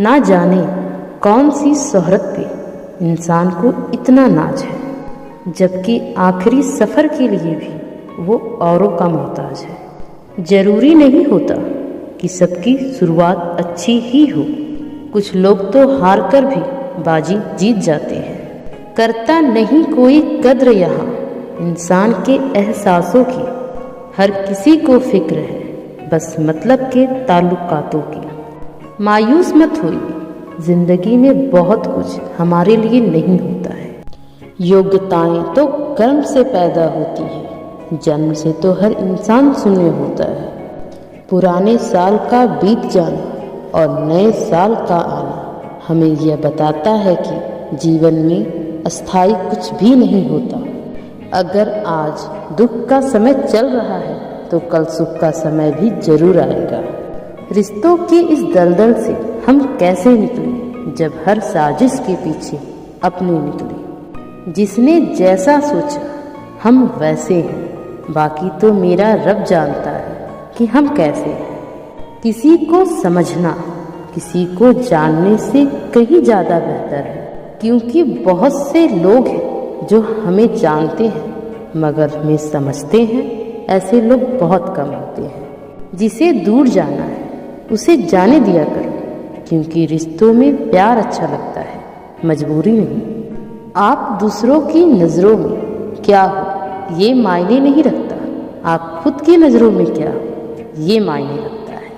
ना जाने कौन सी शोहरत पे इंसान को इतना नाज है, जबकि आखिरी सफ़र के लिए भी वो औरों का मोहताज है। ज़रूरी नहीं होता कि सबकी शुरुआत अच्छी ही हो, कुछ लोग तो हार कर भी बाजी जीत जाते हैं। करता नहीं कोई कद्र यहाँ इंसान के एहसासों की, हर किसी को फिक्र है बस मतलब के ताल्लुकातों की। मायूस मत होइए, जिंदगी में बहुत कुछ हमारे लिए नहीं होता है। योग्यताएं तो कर्म से पैदा होती है, जन्म से तो हर इंसान शून्य होता है। पुराने साल का बीत जाना और नए साल का आना हमें यह बताता है कि जीवन में अस्थायी कुछ भी नहीं होता। अगर आज दुख का समय चल रहा है तो कल सुख का समय भी जरूर आएगा। रिश्तों के इस दलदल से हम कैसे निकले जब हर साजिश के पीछे अपने निकले। जिसने जैसा सोचा हम वैसे हैं, बाकी तो मेरा रब जानता है कि हम कैसे हैं। किसी को समझना किसी को जानने से कहीं ज़्यादा बेहतर है, क्योंकि बहुत से लोग हैं जो हमें जानते हैं मगर हमें समझते हैं, ऐसे लोग बहुत कम होते हैं। जिसे दूर जाना है उसे जाने दिया करो, क्योंकि रिश्तों में प्यार अच्छा लगता है, मजबूरी नहीं। आप दूसरों की नज़रों में क्या हो ये मायने नहीं रखता, आप खुद की नज़रों में क्या हो ये मायने रखता है।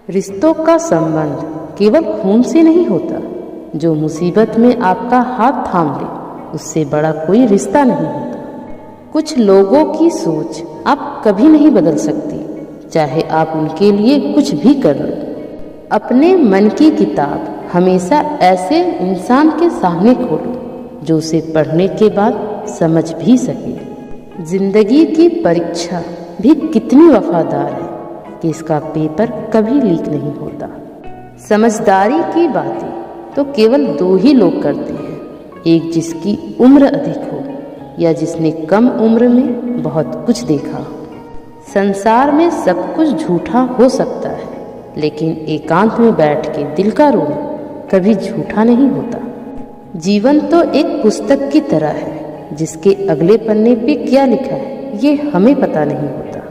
रिश्तों का संबंध केवल खून से नहीं होता, जो मुसीबत में आपका हाथ थाम ले उससे बड़ा कोई रिश्ता नहीं होता। कुछ लोगों की सोच आप कभी नहीं बदल सकती, चाहे आप उनके लिए कुछ भी कर लो। अपने मन की किताब हमेशा ऐसे इंसान के सामने खोलो जो उसे पढ़ने के बाद समझ भी सके। जिंदगी की परीक्षा भी कितनी वफादार है कि इसका पेपर कभी लीक नहीं होता। समझदारी की बातें तो केवल दो ही लोग करते हैं, एक जिसकी उम्र अधिक हो या जिसने कम उम्र में बहुत कुछ देखा हो। संसार में सब कुछ झूठा हो सकता है, लेकिन एकांत में बैठ के दिल का रोना कभी झूठा नहीं होता। जीवन तो एक पुस्तक की तरह है, जिसके अगले पन्ने पे क्या लिखा है ये हमें पता नहीं होता,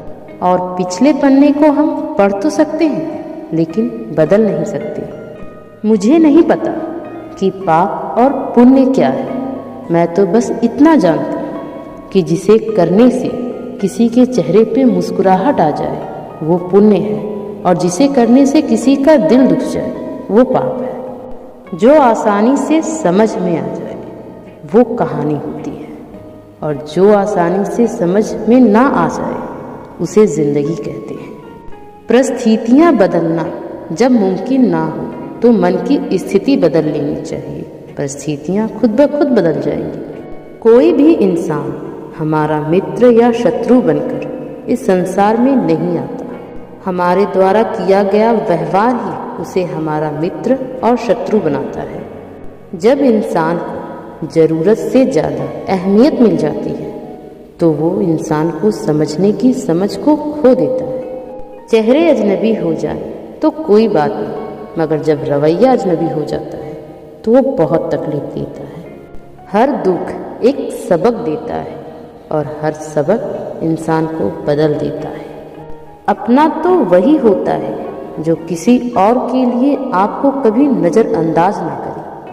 और पिछले पन्ने को हम पढ़ तो सकते हैं लेकिन बदल नहीं सकते। मुझे नहीं पता कि पाप और पुण्य क्या है, मैं तो बस इतना जानती हूँ कि जिसे करने से किसी के चेहरे पे मुस्कुराहट आ जाए वो पुण्य है, और जिसे करने से किसी का दिल दुख जाए वो पाप है। जो आसानी से समझ में आ जाए वो कहानी होती है, और जो आसानी से समझ में ना आ जाए उसे जिंदगी कहते हैं। परिस्थितियाँ बदलना जब मुमकिन ना हो तो मन की स्थिति बदल लेनी चाहिए, परिस्थितियाँ खुद ब खुद बदल जाएंगी। कोई भी इंसान हमारा मित्र या शत्रु बनकर इस संसार में नहीं आता। हमारे द्वारा किया गया व्यवहार ही उसे हमारा मित्र और शत्रु बनाता है। जब इंसान को ज़रूरत से ज़्यादा अहमियत मिल जाती है तो वो इंसान को समझने की समझ को खो देता है। चेहरे अजनबी हो जाए तो कोई बात नहीं, मगर जब रवैया अजनबी हो जाता है तो वो बहुत तकलीफ देता है। हर दुख एक सबक देता है और हर सबक इंसान को बदल देता है। अपना तो वही होता है जो किसी और के लिए आपको कभी नज़रअंदाज ना करे।